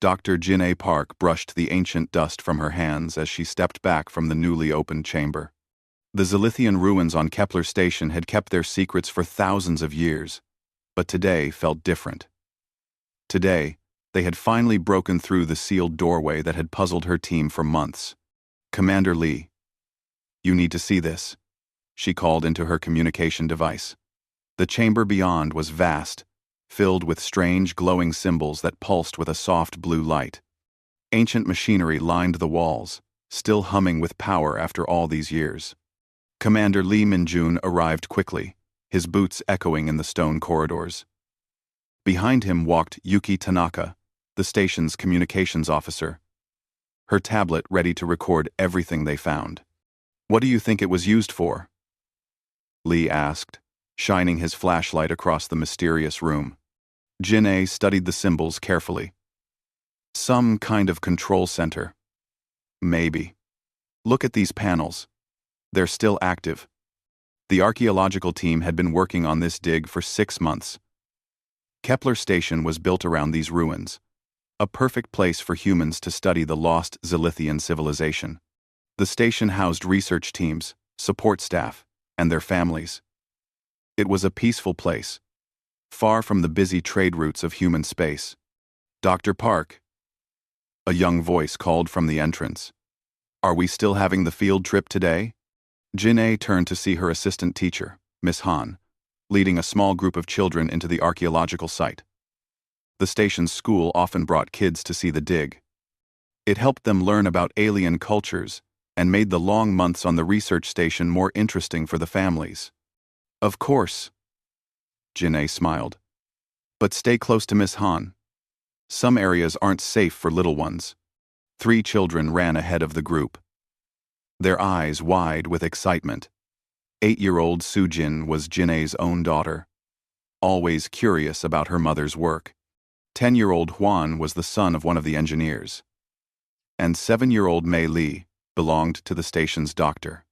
Dr. Jin-A Park brushed the ancient dust from her hands as she stepped back from the newly opened chamber. The Zilithian ruins on Kepler Station had kept their secrets for thousands of years, but today felt different. Today, they had finally broken through the sealed doorway that had puzzled her team for months. "Commander Lee, you need to see this," she called into her communication device. The chamber beyond was vast, filled with strange glowing symbols that pulsed with a soft blue light. Ancient machinery lined the walls, still humming with power after all these years. Commander Lee Minjun arrived quickly, his boots echoing in the stone corridors. Behind him walked Yuki Tanaka, the station's communications officer, her tablet ready to record everything they found. "What do you think it was used for?" Lee asked, shining his flashlight across the mysterious room. Jin-A studied the symbols carefully. "Some kind of control center. Maybe. Look at these panels. They're still active." The archaeological team had been working on this dig for 6 months. Kepler Station was built around these ruins, a perfect place for humans to study the lost Zilithian civilization. The station housed research teams, support staff, and their families. It was a peaceful place, far from the busy trade routes of human space. "Dr. Park," a young voice called from the entrance. "Are we still having the field trip today?" Jin-A turned to see her assistant teacher, Miss Han, leading a small group of children into the archaeological site. The station's school often brought kids to see the dig. It helped them learn about alien cultures and made the long months on the research station more interesting for the families. "Of course," Jin-A smiled. "But stay close to Miss Han. Some areas aren't safe for little ones." 3 children ran ahead of the group, their eyes wide with excitement. 8-year-old Sujin was Jin-A's own daughter, always curious about her mother's work. 10-year-old Huan was the son of one of the engineers. And 7-year-old Mei Li belonged to the station's doctor.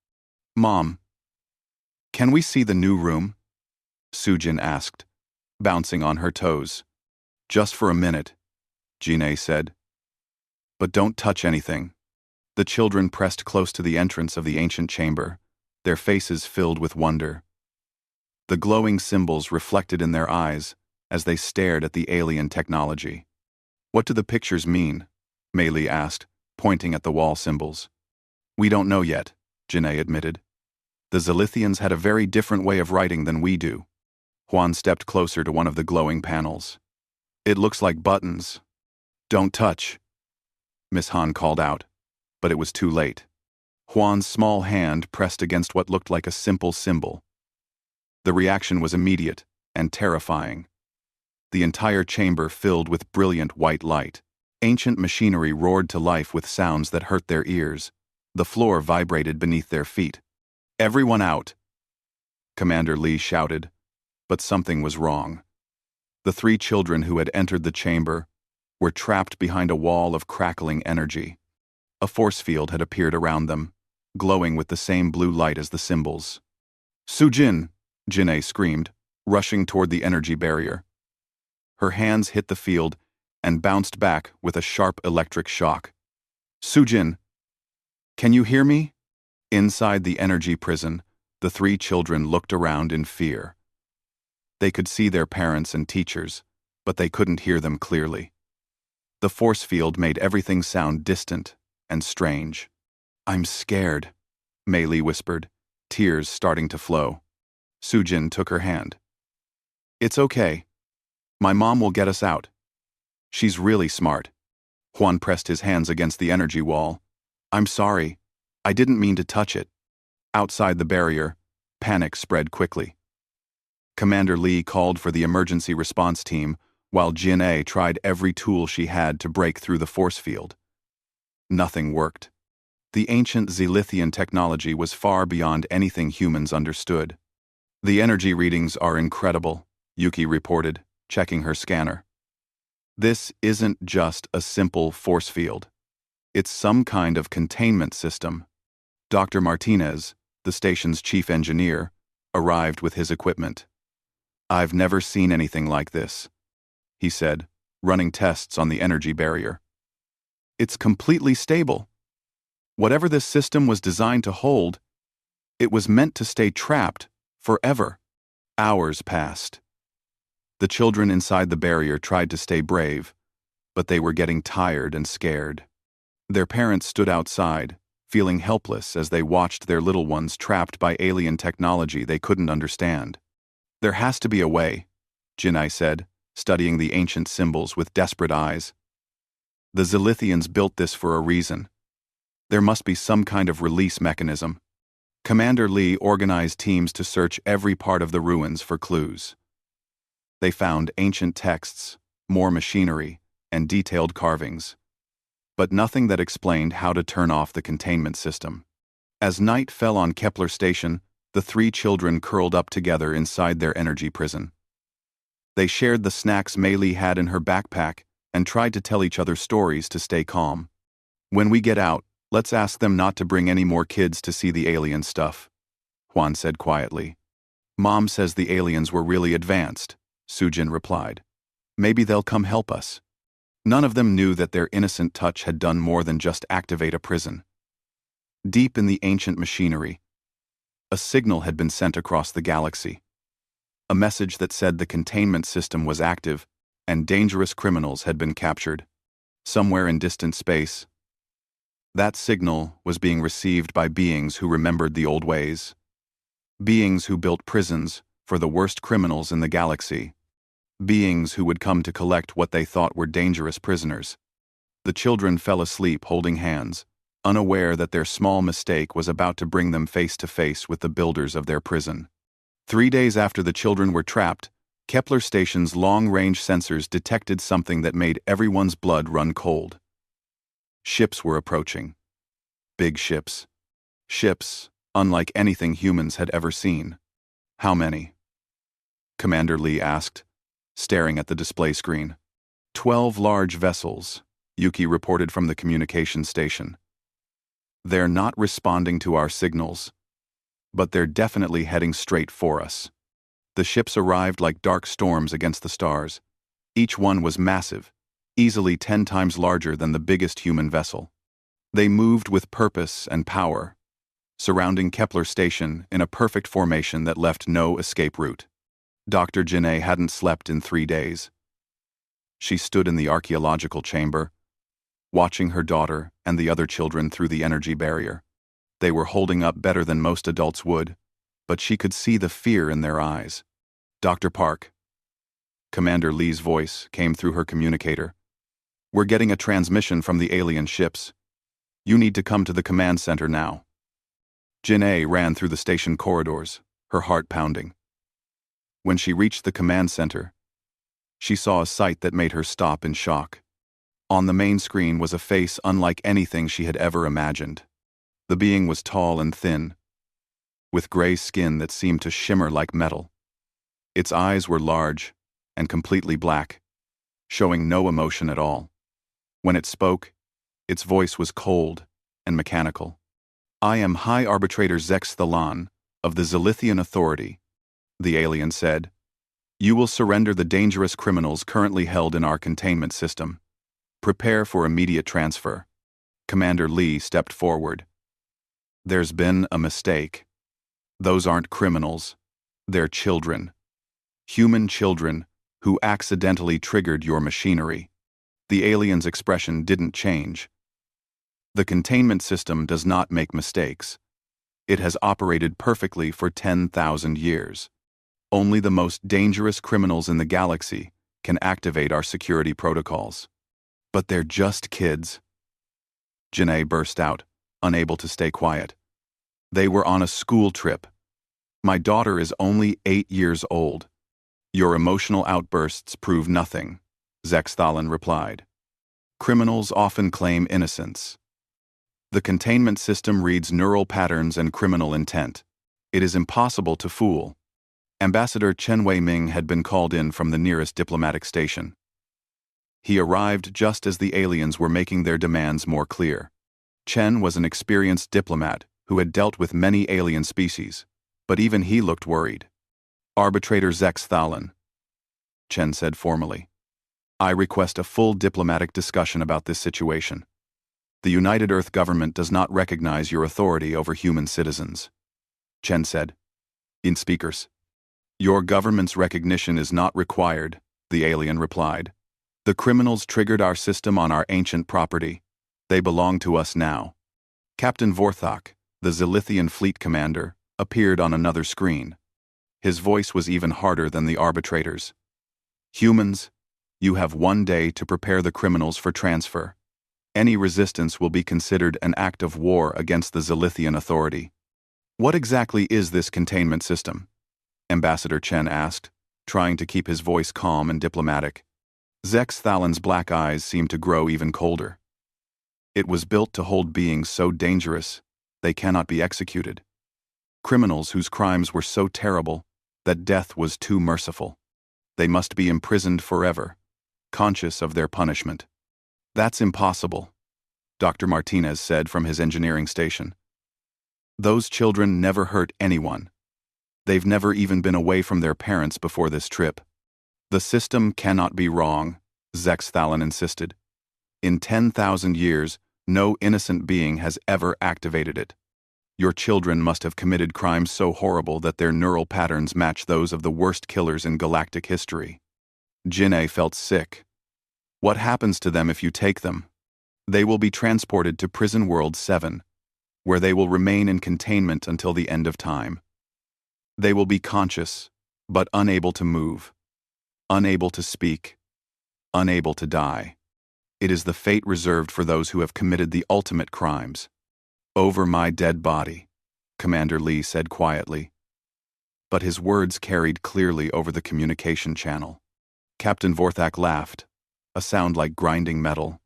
"Mom, can we see the new room?" Sujin asked, bouncing on her toes. "Just for a minute," Jin-A said. "But don't touch anything." The children pressed close to the entrance of the ancient chamber, their faces filled with wonder. The glowing symbols reflected in their eyes as they stared at the alien technology. "What do the pictures mean?" Mei Li asked, pointing at the wall symbols. "We don't know yet," Jin-A admitted. "The Zilithians had a very different way of writing than we do." Huan stepped closer to one of the glowing panels. "It looks like buttons." "Don't touch," Miss Han called out, but it was too late. Huan's small hand pressed against what looked like a simple symbol. The reaction was immediate and terrifying. The entire chamber filled with brilliant white light. Ancient machinery roared to life with sounds that hurt their ears. The floor vibrated beneath their feet. "Everyone out!" Commander Lee shouted, but something was wrong. The 3 children who had entered the chamber were trapped behind a wall of crackling energy. A force field had appeared around them, glowing with the same blue light as the symbols. "Sujin!" Jin-A screamed, rushing toward the energy barrier. Her hands hit the field and bounced back with a sharp electric shock. "Sujin! Can you hear me?" Inside the energy prison, the 3 children looked around in fear. They could see their parents and teachers, but they couldn't hear them clearly. The force field made everything sound distant and strange. "I'm scared," Mei Li whispered, tears starting to flow. Sujin took her hand. "It's okay. My mom will get us out. She's really smart." Huan pressed his hands against the energy wall. "I'm sorry. I didn't mean to touch it." Outside the barrier, panic spread quickly. Commander Lee called for the emergency response team while Jin-A tried every tool she had to break through the force field. Nothing worked. The ancient Zilithian technology was far beyond anything humans understood. "The energy readings are incredible," Yuki reported, checking her scanner. "This isn't just a simple force field. It's some kind of containment system." Dr. Martinez, the station's chief engineer, arrived with his equipment. "I've never seen anything like this," he said, running tests on the energy barrier. It's completely stable. Whatever this system was designed to hold, it was meant to stay trapped forever. Hours passed. The children inside the barrier tried to stay brave, but they were getting tired and scared. Their parents stood outside, feeling helpless as they watched their little ones trapped by alien technology they couldn't understand. There has to be a way, Jinai said, studying the ancient symbols with desperate eyes. The Zilithians built this for a reason. There must be some kind of release mechanism. Commander Lee organized teams to search every part of the ruins for clues. They found ancient texts, more machinery, and detailed carvings, but nothing that explained how to turn off the containment system. As night fell on Kepler Station, the three children curled up together inside their energy prison. They shared the snacks Mei Li had in her backpack and tried to tell each other stories to stay calm. When we get out, let's ask them not to bring any more kids to see the alien stuff, Juan said quietly. Mom says the aliens were really advanced, Sujin replied. Maybe they'll come help us. None of them knew that their innocent touch had done more than just activate a prison. Deep in the ancient machinery, a signal had been sent across the galaxy. A message that said the containment system was active and dangerous criminals had been captured. Somewhere in distant space, that signal was being received by beings who remembered the old ways. Beings who built prisons for the worst criminals in the galaxy. Beings who would come to collect what they thought were dangerous prisoners. The children fell asleep holding hands, unaware that their small mistake was about to bring them face to face with the builders of their prison. 3 days after the children were trapped, Kepler Station's long-range sensors detected something that made everyone's blood run cold. Ships were approaching. Big ships. Ships, unlike anything humans had ever seen. How many? Commander Lee asked, staring at the display screen. 12 large vessels, Yuki reported from the communication station. They're not responding to our signals, but they're definitely heading straight for us. The ships arrived like dark storms against the stars. Each one was massive, easily 10 times larger than the biggest human vessel. They moved with purpose and power, surrounding Kepler Station in a perfect formation that left no escape route. Dr. Jinai hadn't slept in 3 days. She stood in the archaeological chamber, watching her daughter and the other children through the energy barrier. They were holding up better than most adults would, but she could see the fear in their eyes. Dr. Park. Commander Lee's voice came through her communicator. We're getting a transmission from the alien ships. You need to come to the command center now. Jinai ran through the station corridors, her heart pounding. When she reached the command center, she saw a sight that made her stop in shock. On the main screen was a face unlike anything she had ever imagined. The being was tall and thin, with gray skin that seemed to shimmer like metal. Its eyes were large and completely black, showing no emotion at all. When it spoke, its voice was cold and mechanical. I am High Arbitrator Zex Thalan of the Zilithian Authority, the alien said. You will surrender the dangerous criminals currently held in our containment system. Prepare for immediate transfer. Commander Lee stepped forward. There's been a mistake. Those aren't criminals. They're children. Human children who accidentally triggered your machinery. The alien's expression didn't change. The containment system does not make mistakes. It has operated perfectly for 10,000 years. Only the most dangerous criminals in the galaxy can activate our security protocols. But they're just kids. Jinai burst out, unable to stay quiet. They were on a school trip. My daughter is only 8 years old. Your emotional outbursts prove nothing, Zex Thalan replied. Criminals often claim innocence. The containment system reads neural patterns and criminal intent. It is impossible to fool. Ambassador Chen Wei-Ming had been called in from the nearest diplomatic station. He arrived just as the aliens were making their demands more clear. Chen was an experienced diplomat who had dealt with many alien species, but even he looked worried. Arbitrator Zex Thalan, Chen said formally. I request a full diplomatic discussion about this situation. The United Earth government does not recognize your authority over human citizens. Chen said. In speakers. Your government's recognition is not required, the alien replied. The criminals triggered our system on our ancient property. They belong to us now. Captain Vorthok, the Zilithian fleet commander, appeared on another screen. His voice was even harder than the arbitrators. Humans, you have 1 day to prepare the criminals for transfer. Any resistance will be considered an act of war against the Zilithian authority. What exactly is this containment system? Ambassador Chen asked, trying to keep his voice calm and diplomatic. Zex Thalan's black eyes seemed to grow even colder. It was built to hold beings so dangerous, they cannot be executed. Criminals whose crimes were so terrible that death was too merciful. They must be imprisoned forever, conscious of their punishment. That's impossible, Dr. Martinez said from his engineering station. Those children never hurt anyone. They've never even been away from their parents before this trip. The system cannot be wrong, Zex Thalan insisted. In 10,000 years, no innocent being has ever activated it. Your children must have committed crimes so horrible that their neural patterns match those of the worst killers in galactic history. Jin'e felt sick. What happens to them if you take them? They will be transported to Prison World 7, where they will remain in containment until the end of time. They will be conscious, but unable to move, unable to speak, unable to die. It is the fate reserved for those who have committed the ultimate crimes. Over my dead body, Commander Lee said quietly. But his words carried clearly over the communication channel. Captain Vorthak laughed, a sound like grinding metal.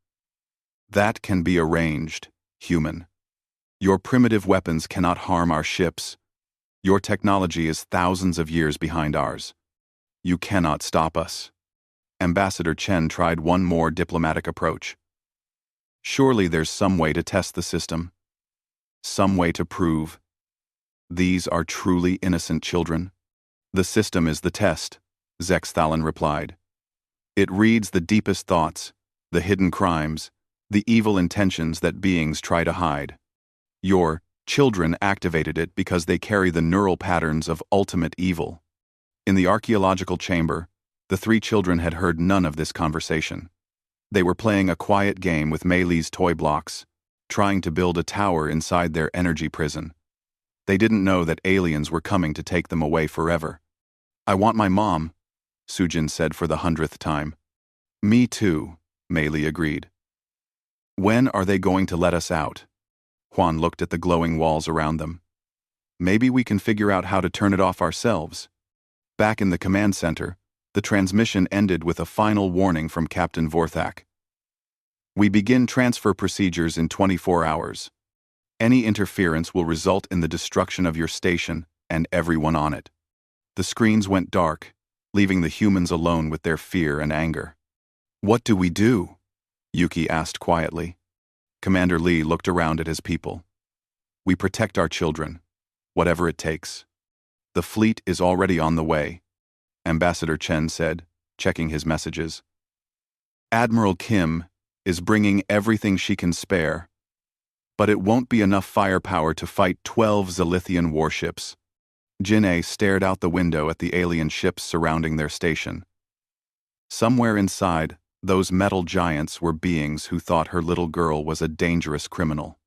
That can be arranged, human. Your primitive weapons cannot harm our ships. Your technology is thousands of years behind ours. You cannot stop us. Ambassador Chen tried one more diplomatic approach. Surely there's some way to test the system. Some way to prove. These are truly innocent children. The system is the test, Zex Thalan replied. It reads the deepest thoughts, the hidden crimes, the evil intentions that beings try to hide. Your children activated it because they carry the neural patterns of ultimate evil. In the archaeological chamber, the 3 children had heard none of this conversation. They were playing a quiet game with Mei Li's toy blocks, trying to build a tower inside their energy prison. They didn't know that aliens were coming to take them away forever. I want my mom, Sujin said for the 100th time. Me too, Mei Li agreed. When are they going to let us out? Juan looked at the glowing walls around them. Maybe we can figure out how to turn it off ourselves. Back in the command center, the transmission ended with a final warning from Captain Vorthak. We begin transfer procedures in 24 hours. Any interference will result in the destruction of your station and everyone on it. The screens went dark, leaving the humans alone with their fear and anger. What do we do? Yuki asked quietly. Commander Lee looked around at his people. We protect our children, whatever it takes. The fleet is already on the way, Ambassador Chen said, checking his messages. Admiral Kim is bringing everything she can spare, but it won't be enough firepower to fight 12 Zilithian warships. Jin'e stared out the window at the alien ships surrounding their station. Somewhere inside, those metal giants were beings who thought her little girl was a dangerous criminal.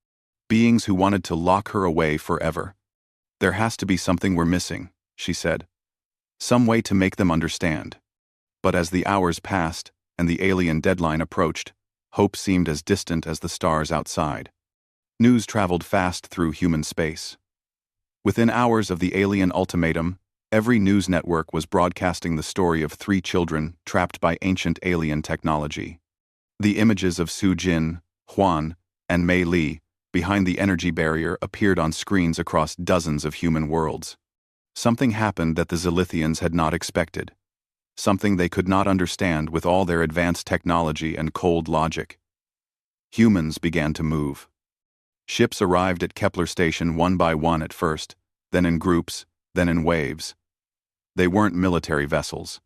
Beings who wanted to lock her away forever. There has to be something we're missing, she said. Some way to make them understand. But as the hours passed and the alien deadline approached, hope seemed as distant as the stars outside. News traveled fast through human space. Within hours of the alien ultimatum, every news network was broadcasting the story of 3 children trapped by ancient alien technology. The images of Su Jin, Juan, and Mei Li behind the energy barrier appeared on screens across dozens of human worlds. Something happened that the Zilithians had not expected. Something they could not understand with all their advanced technology and cold logic. Humans began to move. Ships arrived at Kepler Station one by one at first, then in groups, then in waves. They weren't military vessels.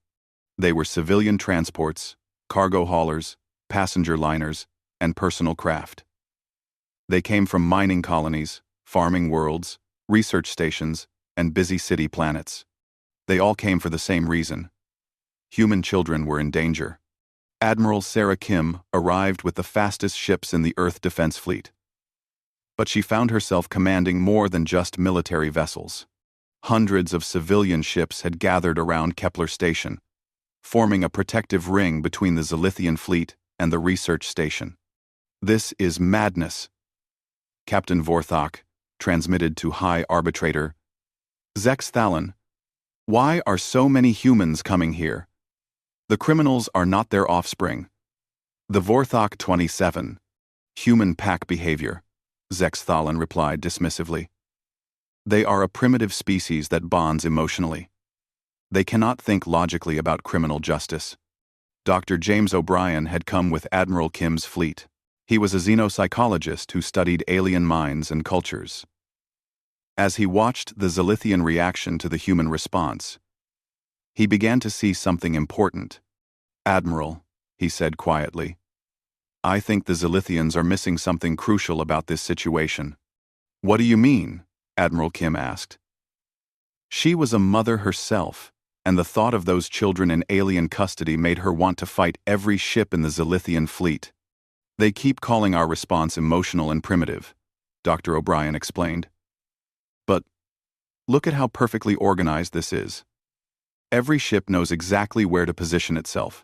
They were civilian transports, cargo haulers, passenger liners, and personal craft. They came from mining colonies, farming worlds, research stations, and busy city planets. They all came for the same reason. Human children were in danger. Admiral Sarah Kim arrived with the fastest ships in the Earth Defense Fleet. But she found herself commanding more than just military vessels. Hundreds of civilian ships had gathered around Kepler Station, forming a protective ring between the Zilithian fleet and the research station. "This is madness," Captain Vorthok transmitted to High Arbitrator Zex Thalon. "Why are so many humans coming here? The criminals are not their offspring." "The Vorthok 27. Human pack behavior," Zex Thalon replied dismissively. "They are a primitive species that bonds emotionally. They cannot think logically about criminal justice." Dr. James O'Brien had come with Admiral Kim's fleet. He was a xenopsychologist who studied alien minds and cultures. As he watched the Zilithian reaction to the human response, he began to see something important. "Admiral," he said quietly, "I think the Zilithians are missing something crucial about this situation." "What do you mean?" Admiral Kim asked. She was a mother herself, and the thought of those children in alien custody made her want to fight every ship in the Zilithian fleet. "They keep calling our response emotional and primitive," Dr. O'Brien explained. "But look at how perfectly organized this is. Every ship knows exactly where to position itself.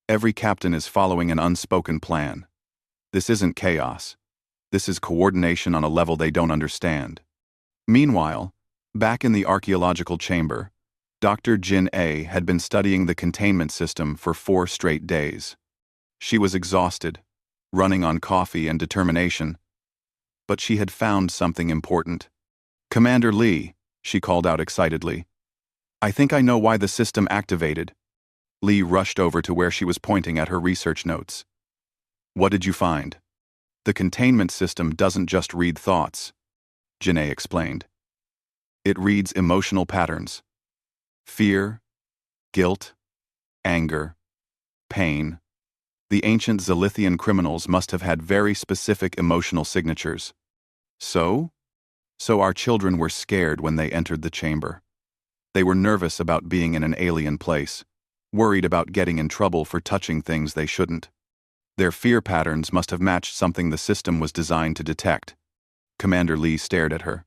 Every captain is following an unspoken plan. This isn't chaos. This is coordination on a level they don't understand." Meanwhile, back in the archaeological chamber, Dr. Jin A had been studying the containment system for 4 straight days. She was exhausted, running on coffee and determination, but she had found something important. "Commander Lee," she called out excitedly, "I think I know why the system activated." Lee rushed over to where she was pointing at her research notes. "What did you find?" "The containment system doesn't just read thoughts," Janae explained. "It reads emotional patterns. Fear, guilt, anger, pain. The ancient Zilithian criminals must have had very specific emotional signatures. So our children were scared when they entered the chamber. They were nervous about being in an alien place, worried about getting in trouble for touching things they shouldn't. Their fear patterns must have matched something the system was designed to detect." Commander Lee stared at her.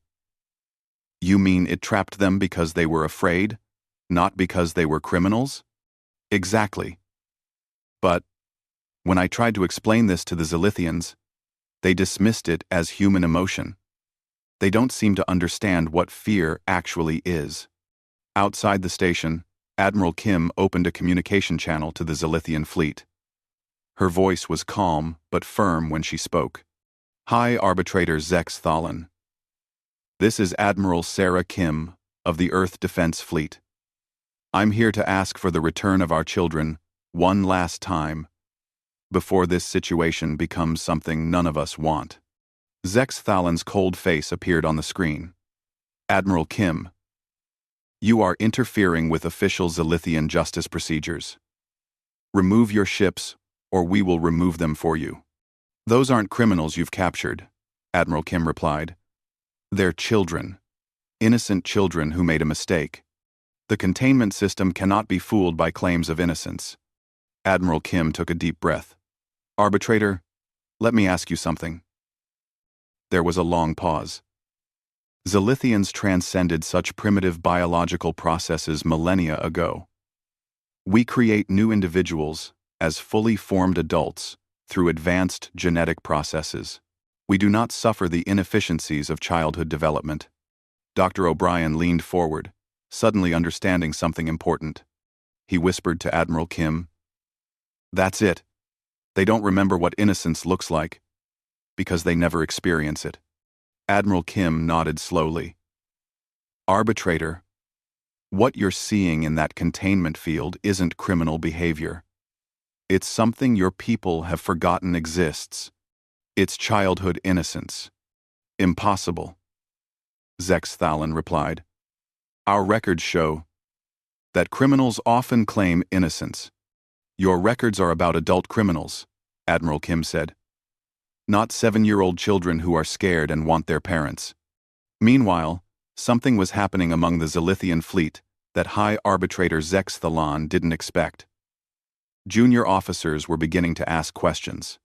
"You mean it trapped them because they were afraid, not because they were criminals?" "Exactly. But when I tried to explain this to the Zilithians, they dismissed it as human emotion. They don't seem to understand what fear actually is." Outside the station, Admiral Kim opened a communication channel to the Zilithian fleet. Her voice was calm but firm when she spoke. "High Arbitrator Zex Thalon. This is Admiral Sarah Kim of the Earth Defense Fleet. I'm here to ask for the return of our children one last time before this situation becomes something none of us want." Zex Thalon's cold face appeared on the screen. "Admiral Kim, you are interfering with official Zilithian justice procedures. Remove your ships, or we will remove them for you." "Those aren't criminals you've captured," Admiral Kim replied. "They're children. Innocent children who made a mistake. The containment system cannot be fooled by claims of innocence." Admiral Kim took a deep breath. "Arbitrator, let me ask you something." There was a long pause. Zilithians transcended such primitive biological processes millennia ago. We create new individuals as fully formed adults through advanced genetic processes. We do not suffer the inefficiencies of childhood development. Dr. O'Brien leaned forward, suddenly understanding something important. He whispered to Admiral Kim, "That's it. They don't remember what innocence looks like, because they never experience it." Admiral Kim nodded slowly. "Arbitrator, what you're seeing in that containment field isn't criminal behavior. It's something your people have forgotten exists. It's childhood innocence." "Impossible," Zex Thalon replied. "Our records show that criminals often claim innocence, "Your records are about adult criminals," Admiral Kim said. "Not 7-year-old children who are scared and want their parents." Meanwhile, something was happening among the Zilithian fleet that High Arbitrator Zex Thalan didn't expect. Junior officers were beginning to ask questions.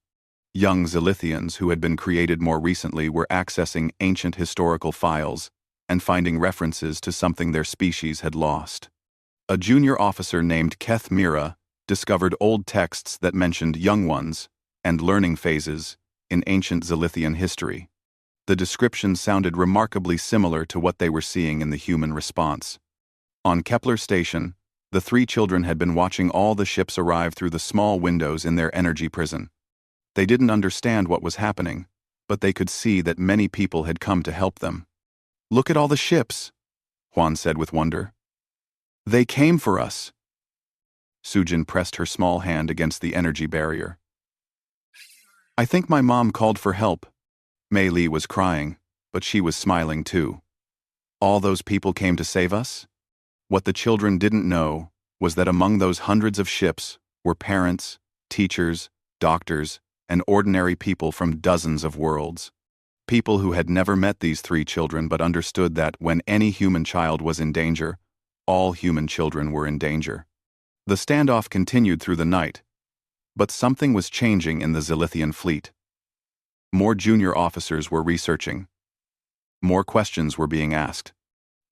Young Zilithians who had been created more recently were accessing ancient historical files and finding references to something their species had lost. A junior officer named Keth Mira discovered old texts that mentioned young ones and learning phases in ancient Zilithian history. The descriptions sounded remarkably similar to what they were seeing in the human response. On Kepler Station, the 3 children had been watching all the ships arrive through the small windows in their energy prison. They didn't understand what was happening, but they could see that many people had come to help them. "Look at all the ships," Juan said with wonder. "They came for us." Sujin pressed her small hand against the energy barrier. "I think my mom called for help." Mei Li was crying, but she was smiling too. "All those people came to save us?" What the children didn't know was that among those hundreds of ships were parents, teachers, doctors, and ordinary people from dozens of worlds. People who had never met these 3 children but understood that when any human child was in danger, all human children were in danger. The standoff continued through the night, but something was changing in the Zilithian fleet. More junior officers were researching. More questions were being asked.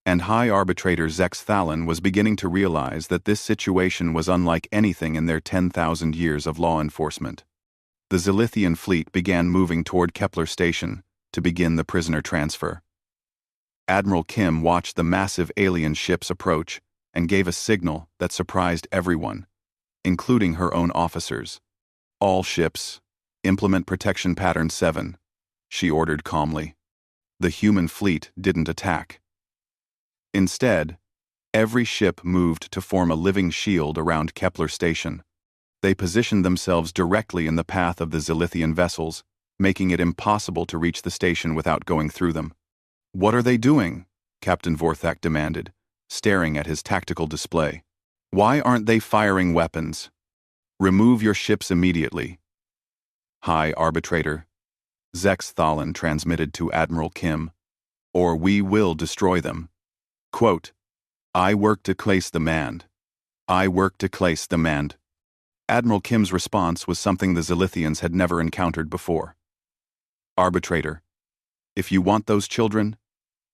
And High Arbitrator Zex Thalan was beginning to realize that this situation was unlike anything in their 10,000 years of law enforcement. The Zilithian fleet began moving toward Kepler Station to begin the prisoner transfer. Admiral Kim watched the massive alien ships approach and gave a signal that surprised everyone, including her own officers. "All ships, implement Protection Pattern 7, she ordered calmly. The human fleet didn't attack. Instead, every ship moved to form a living shield around Kepler Station. They positioned themselves directly in the path of the Zilithian vessels, making it impossible to reach the station without going through them. "What are they doing?" Captain Vorthak demanded, staring at his tactical display. "Why aren't they firing weapons? Remove your ships immediately." High Arbitrator Zex Thalan transmitted to Admiral Kim, "Or we will destroy them." Quote, "I work to place the mand. I work to place the mand." Admiral Kim's response was something the Zilithians had never encountered before. "Arbitrator, if you want those children,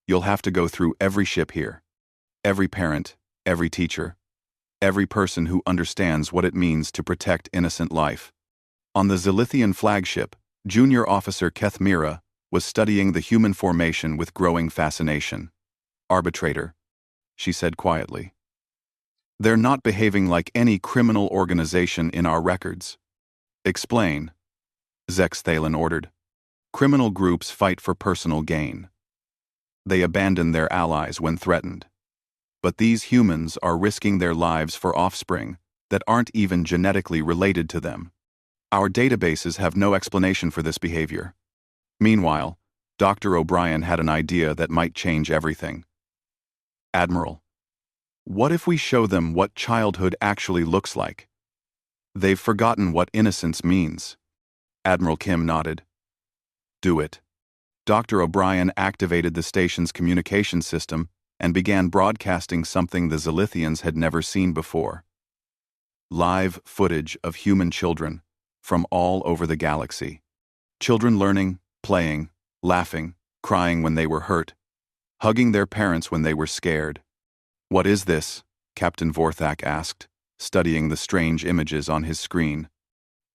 you'll have to go through every ship here. Every parent, every teacher, every person who understands what it means to protect innocent life." On the Zilithian flagship, Junior Officer Keth Mira was studying the human formation with growing fascination. "Arbitrator," she said quietly, "they're not behaving like any criminal organization in our records." "Explain," Zex Thalan ordered. "Criminal groups fight for personal gain. They abandon their allies when threatened. But these humans are risking their lives for offspring that aren't even genetically related to them. Our databases have no explanation for this behavior." Meanwhile, Dr. O'Brien had an idea that might change everything. "Admiral, what if we show them what childhood actually looks like? They've forgotten what innocence means." Admiral Kim nodded. "Do it." Dr. O'Brien activated the station's communication system and began broadcasting something the Zilithians had never seen before. Live footage of human children from all over the galaxy. Children learning, playing, laughing, crying when they were hurt, hugging their parents when they were scared. "What is this?" Captain Vorthak asked, studying the strange images on his screen.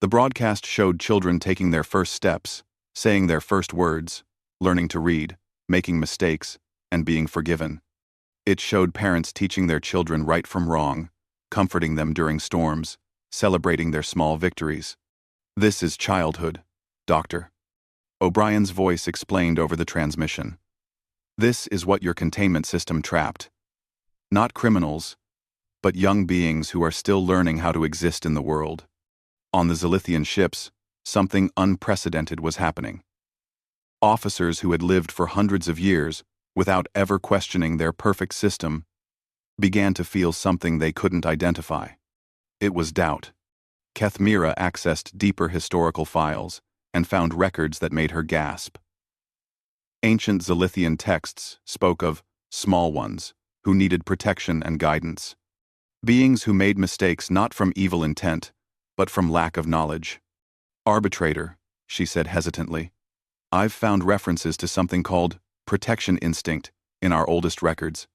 The broadcast showed children taking their first steps, saying their first words, learning to read, making mistakes, and being forgiven. It showed parents teaching their children right from wrong, comforting them during storms, celebrating their small victories. "This is childhood, Doctor." O'Brien's voice explained over the transmission. "This is what your containment system trapped. Not criminals, but young beings who are still learning how to exist in the world." On the Zilithian ships, something unprecedented was happening. Officers who had lived for hundreds of years without ever questioning their perfect system began to feel something they couldn't identify. It was doubt. Kethmira accessed deeper historical files and found records that made her gasp. Ancient Zilithian texts spoke of small ones who needed protection and guidance. Beings who made mistakes not from evil intent, but from lack of knowledge. Arbitrator, she said hesitantly, I've found references to something called protection instinct in our oldest records.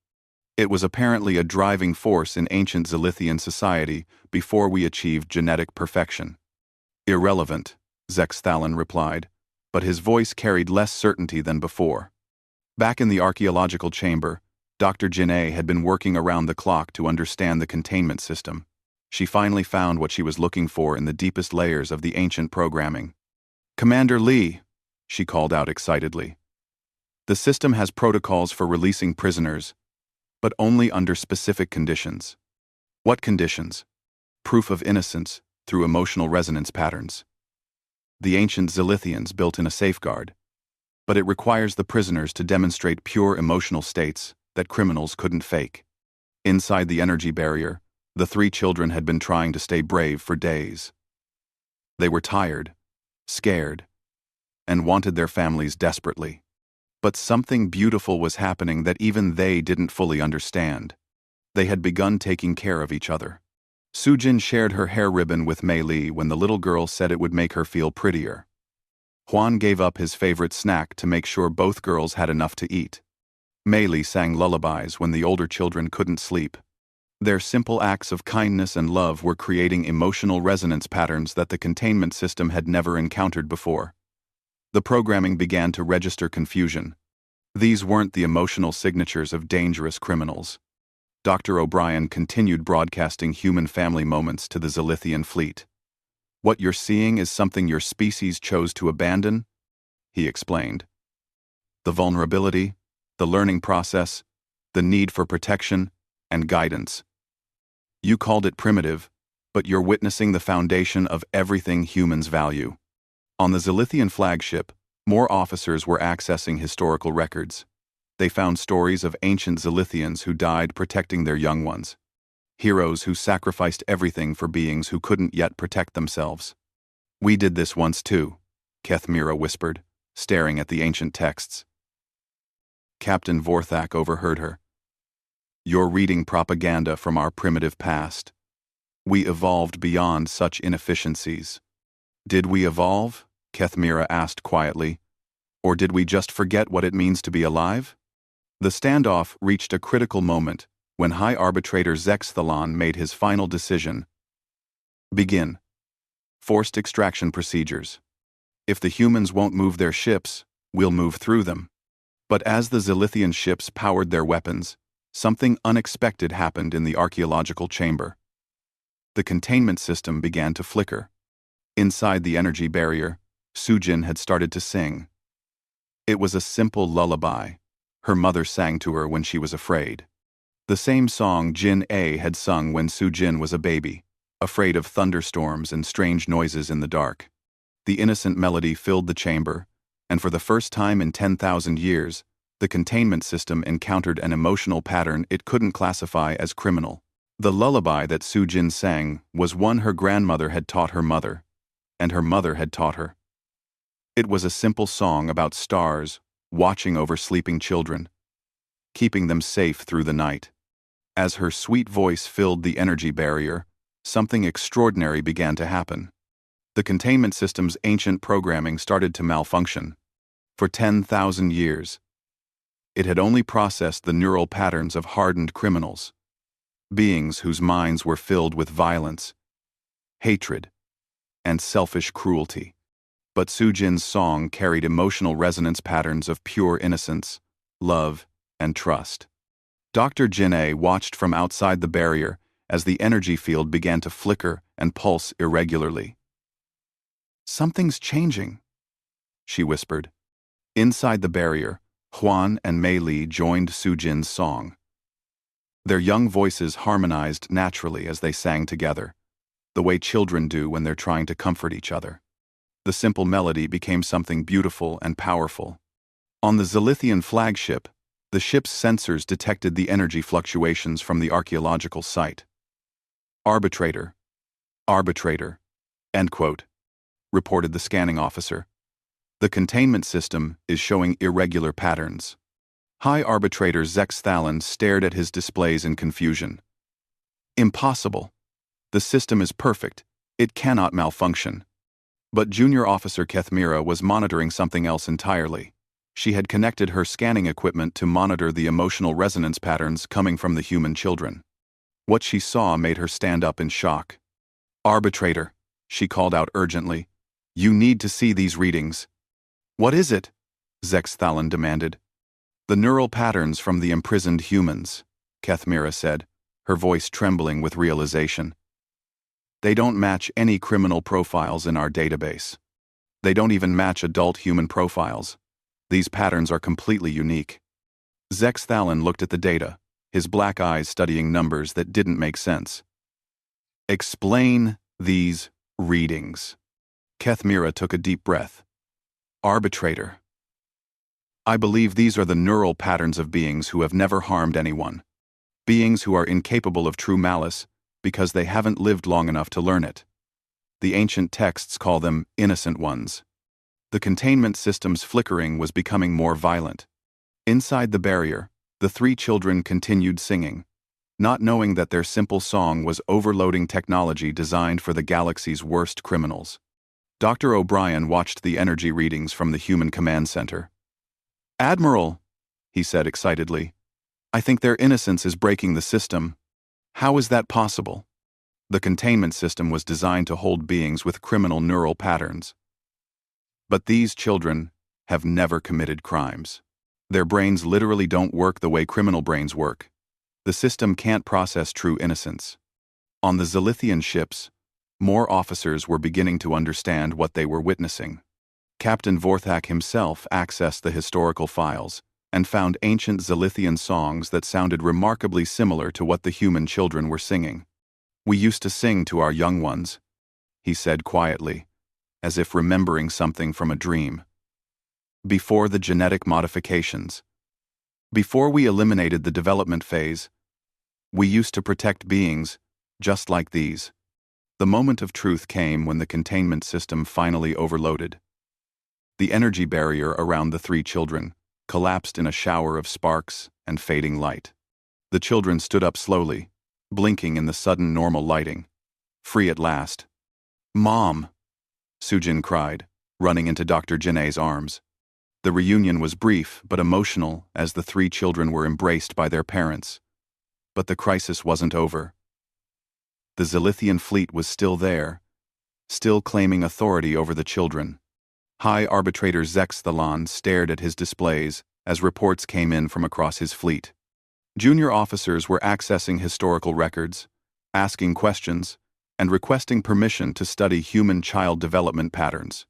It was apparently a driving force in ancient Zilithian society before we achieved genetic perfection. Irrelevant, Zexthalon replied, but his voice carried less certainty than before. Back in the archaeological chamber, Dr. Jin'ei had been working around the clock to understand the containment system. She finally found what she was looking for in the deepest layers of the ancient programming. Commander Lee, she called out excitedly. The system has protocols for releasing prisoners, but only under specific conditions. What conditions? Proof of innocence through emotional resonance patterns. The ancient Zilithians built in a safeguard, but it requires the prisoners to demonstrate pure emotional states that criminals couldn't fake. Inside the energy barrier, the three children had been trying to stay brave for days. They were tired, scared, and wanted their families desperately. But something beautiful was happening that even they didn't fully understand. They had begun taking care of each other. Sujin shared her hair ribbon with Mei Li when the little girl said it would make her feel prettier. Huan gave up his favorite snack to make sure both girls had enough to eat. Mei Li sang lullabies when the older children couldn't sleep. Their simple acts of kindness and love were creating emotional resonance patterns that the containment system had never encountered before. The programming began to register confusion. These weren't the emotional signatures of dangerous criminals. Dr. O'Brien continued broadcasting human family moments to the Zilithian fleet. What you're seeing is something your species chose to abandon, he explained. The vulnerability, the learning process, the need for protection and guidance. You called it primitive, but you're witnessing the foundation of everything humans value. On the Zilithian flagship, more officers were accessing historical records. They found stories of ancient Zilithians who died protecting their young ones. Heroes who sacrificed everything for beings who couldn't yet protect themselves. We did this once too, Kethmira whispered, staring at the ancient texts. Captain Vorthak overheard her. You're reading propaganda from our primitive past. We evolved beyond such inefficiencies. Did we evolve? Kethmira asked quietly. Or did we just forget what it means to be alive? The standoff reached a critical moment when High Arbitrator Zexthalon made his final decision. Begin. Forced extraction procedures. If the humans won't move their ships, we'll move through them. But as the Zilithian ships powered their weapons, something unexpected happened in the archaeological chamber. The containment system began to flicker. Inside the energy barrier, Sujin had started to sing. It was a simple lullaby. Her mother sang to her when she was afraid. The same song Jin-A had sung when Sujin was a baby, afraid of thunderstorms and strange noises in the dark. The innocent melody filled the chamber, and for the first time in 10,000 years, the containment system encountered an emotional pattern it couldn't classify as criminal. The lullaby that Sujin sang was one her grandmother had taught her mother, and her mother had taught her. It was a simple song about stars watching over sleeping children, keeping them safe through the night. As her sweet voice filled the energy barrier, something extraordinary began to happen. The containment system's ancient programming started to malfunction. For 10,000 years, it had only processed the neural patterns of hardened criminals, beings whose minds were filled with violence, hatred, and selfish cruelty. But Sujin's song carried emotional resonance patterns of pure innocence, love, and trust. Dr. Jin'ei watched from outside the barrier as the energy field began to flicker and pulse irregularly. Something's changing, she whispered. Inside the barrier, Huan and Mei Li joined Sujin's song. Their young voices harmonized naturally as they sang together, the way children do when they're trying to comfort each other. The simple melody became something beautiful and powerful. On the Zilithian flagship, the ship's sensors detected the energy fluctuations from the archaeological site. Arbitrator, End quote, reported the scanning officer. The containment system is showing irregular patterns. High Arbitrator Zex Thalan stared at his displays in confusion. Impossible. The system is perfect. It cannot malfunction. But Junior Officer Kethmira was monitoring something else entirely. She had connected her scanning equipment to monitor the emotional resonance patterns coming from the human children. What she saw made her stand up in shock. Arbitrator, she called out urgently. You need to see these readings. What is it? Zex Thalan demanded. The neural patterns from the imprisoned humans, Kethmira said, her voice trembling with realization. They don't match any criminal profiles in our database. They don't even match adult human profiles. These patterns are completely unique. Zex Thalan looked at the data, his black eyes studying numbers that didn't make sense. Explain these readings. Kethmira took a deep breath. Arbitrator. I believe these are the neural patterns of beings who have never harmed anyone. Beings who are incapable of true malice because they haven't lived long enough to learn it. The ancient texts call them innocent ones. The containment system's flickering was becoming more violent. Inside the barrier, the three children continued singing, not knowing that their simple song was overloading technology designed for the galaxy's worst criminals. Dr. O'Brien watched the energy readings from the human command center. Admiral, he said excitedly, I think their innocence is breaking the system. How is that possible? The containment system was designed to hold beings with criminal neural patterns. But these children have never committed crimes. Their brains literally don't work the way criminal brains work. The system can't process true innocence. On the Zilithian ships, more officers were beginning to understand what they were witnessing. Captain Vorthak himself accessed the historical files and found ancient Zilithian songs that sounded remarkably similar to what the human children were singing. We used to sing to our young ones, he said quietly, as if remembering something from a dream. Before the genetic modifications, before we eliminated the development phase, we used to protect beings just like these. The moment of truth came when the containment system finally overloaded. The energy barrier around the three children collapsed in a shower of sparks and fading light. The children stood up slowly, blinking in the sudden normal lighting. Free at last. Mom! Sujin cried, running into Dr. Jinne's arms. The reunion was brief but emotional as the three children were embraced by their parents. But the crisis wasn't over. The Zilithian fleet was still there, still claiming authority over the children. High Arbitrator Zex Thalan stared at his displays as reports came in from across his fleet. Junior officers were accessing historical records, asking questions, and requesting permission to study human child development patterns.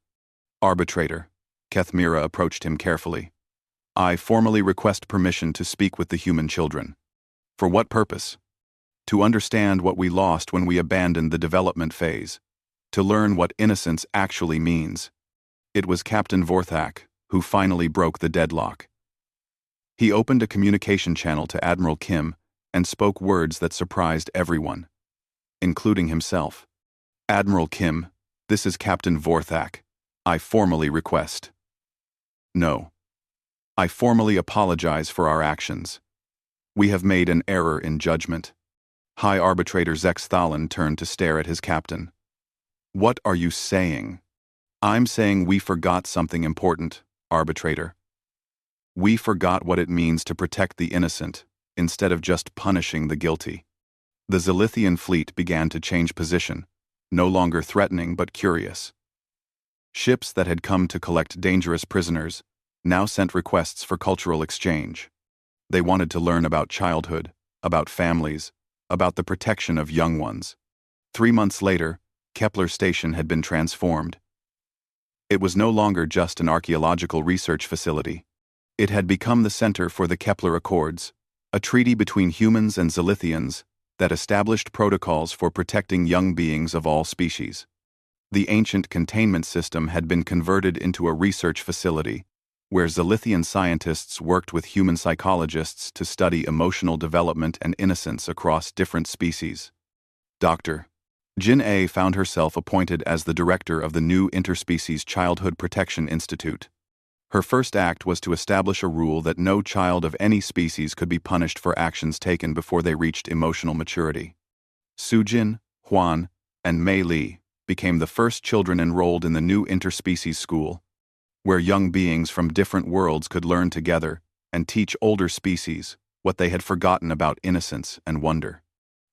Arbitrator, Kethmira approached him carefully. I formally request permission to speak with the human children. For what purpose? To understand what we lost when we abandoned the development phase. To learn what innocence actually means. It was Captain Vorthak who finally broke the deadlock. He opened a communication channel to Admiral Kim and spoke words that surprised everyone, including himself. Admiral Kim, this is Captain Vorthak. I formally request. No. I formally apologize for our actions. We have made an error in judgment. High Arbitrator Zex Thalan turned to stare at his captain. What are you saying? I'm saying we forgot something important, Arbitrator. We forgot what it means to protect the innocent, instead of just punishing the guilty. The Zilithian fleet began to change position, no longer threatening but curious. Ships that had come to collect dangerous prisoners now sent requests for cultural exchange. They wanted to learn about childhood, about families, about the protection of young ones. 3 months later, Kepler Station had been transformed. It was no longer just an archaeological research facility. It had become the center for the Kepler Accords, a treaty between humans and Zilithians that established protocols for protecting young beings of all species. The ancient containment system had been converted into a research facility, where Zilithian scientists worked with human psychologists to study emotional development and innocence across different species. Doctor, Jin-A found herself appointed as the director of the new Interspecies Childhood Protection Institute. Her first act was to establish a rule that no child of any species could be punished for actions taken before they reached emotional maturity. Sujin, Huan, and Mei Li became the first children enrolled in the new interspecies school, where young beings from different worlds could learn together and teach older species what they had forgotten about innocence and wonder.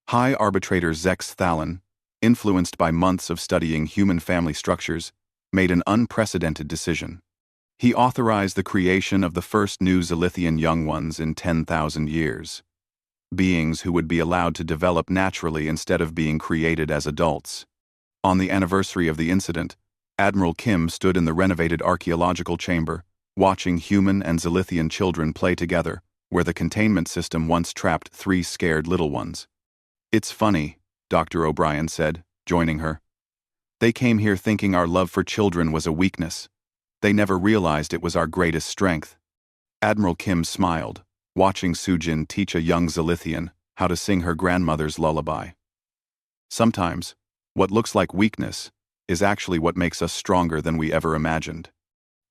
High Arbitrator Zex Thalen, influenced by months of studying human family structures, made an unprecedented decision. He authorized the creation of the first new Zilithian young ones in 10,000 years. Beings who would be allowed to develop naturally instead of being created as adults. On the anniversary of the incident, Admiral Kim stood in the renovated archaeological chamber, watching human and Zilithian children play together, where the containment system once trapped 3 scared little ones. "It's funny," Dr. O'Brien said, joining her. "They came here thinking our love for children was a weakness. They never realized it was our greatest strength." Admiral Kim smiled, watching Sujin teach a young Zilithian how to sing her grandmother's lullaby. Sometimes, what looks like weakness is actually what makes us stronger than we ever imagined.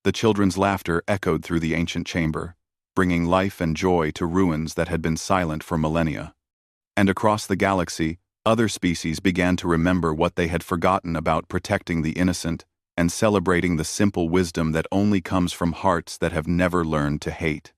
The children's laughter echoed through the ancient chamber, bringing life and joy to ruins that had been silent for millennia. And across the galaxy, other species began to remember what they had forgotten about protecting the innocent and celebrating the simple wisdom that only comes from hearts that have never learned to hate.